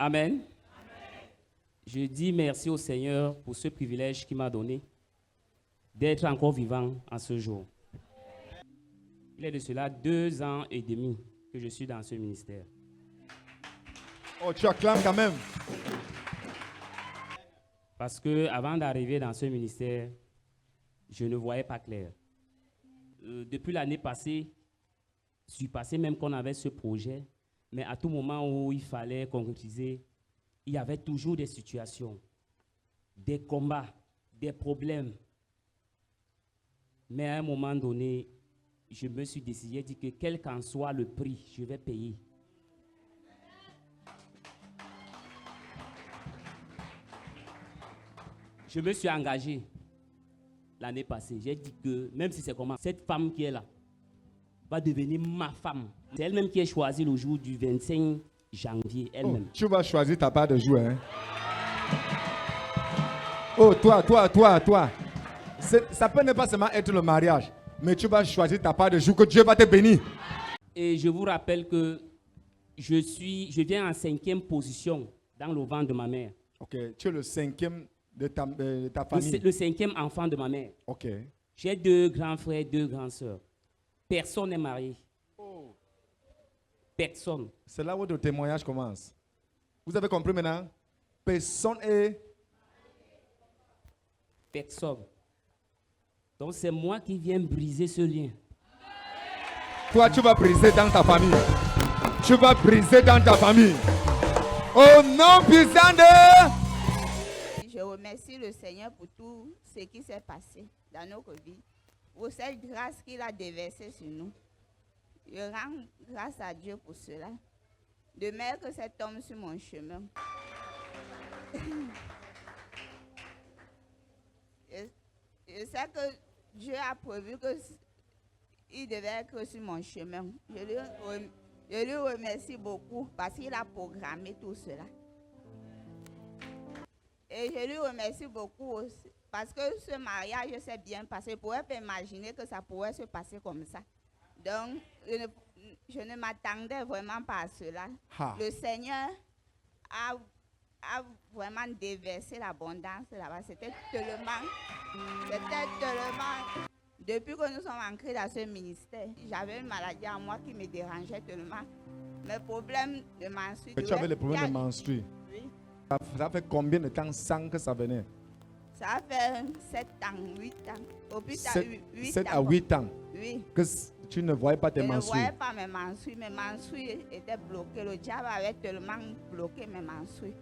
Amen. Je dis merci au Seigneur pour ce privilège qu'il m'a donné d'être encore vivant en ce jour. Il est de cela 2 ans et demi que je suis dans ce ministère. Oh, tu acclames quand même. Parce que avant d'arriver dans ce ministère, je ne voyais pas clair. Depuis l'année passée, je suis passé même qu'on avait ce projet, mais à tout moment où il fallait concrétiser, il y avait toujours des situations, des combats, des problèmes. Mais à un moment donné, je me suis décidé, j'ai dit que quel qu'en soit le prix, je vais payer. Je me suis engagé l'année passée. J'ai dit que même si c'est comment, cette femme qui est là va devenir ma femme. C'est elle-même qui a choisi le jour du 25 janvier, elle-même. Oh, tu vas choisir ta part de jour, hein? Oh, toi. Ça peut ne pas seulement être le mariage, mais tu vas choisir ta part de jour que Dieu va te bénir. Et je vous rappelle que je viens en 5e position dans le ventre de ma mère. Ok, tu es le 5e de ta famille. Le 5e enfant de ma mère. Ok. J'ai 2 grands frères, 2 grandes sœurs. Personne n'est marié. Oh. Personne. C'est là où le témoignage commence. Vous avez compris maintenant? Personne est... Personne. Donc c'est moi qui viens briser ce lien. Toi, tu vas briser dans ta famille. Tu vas briser dans ta famille. Au nom puissant de... Je remercie le Seigneur pour tout ce qui s'est passé dans notre vie, pour cette grâce qu'il a déversée sur nous. Je rends grâce à Dieu pour cela, de mettre cet homme sur mon chemin. Je sais que Dieu a prévu qu'il devait être sur mon chemin. Je lui remercie beaucoup parce qu'il a programmé tout cela. Et je lui remercie beaucoup aussi parce que ce mariage s'est bien passé. Je pourrais pas imaginer que ça pourrait se passer comme ça. Donc, je ne m'attendais vraiment pas à cela. Ha. Le Seigneur a vraiment déversé l'abondance là-bas. C'était tellement... Depuis que nous sommes entrés dans ce ministère, j'avais une maladie en moi qui me dérangeait tellement. Mes problèmes de menstrues... Tu avais les problèmes de menstrues. Oui. Ça fait combien de temps sans que ça venait? Ça fait 7 ans, 8 ans. Au plus tard, 7 à 8 ans. Oui. Que tu ne voyais pas tes Je ne menstrues. voyais pas mes menstrues. Mes menstrues étaient bloquées. Le diable avait tellement bloqué mes menstrues.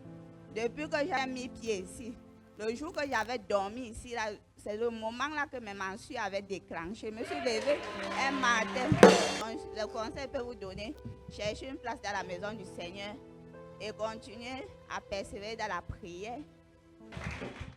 Depuis que j'ai mis pied ici, le jour que j'avais dormi ici, c'est le moment là que mes menstrues avaient déclenché. Je me suis levée un matin. Le conseil peut vous donner, cherchez une place dans la maison du Seigneur et continuez à persévérer dans la prière.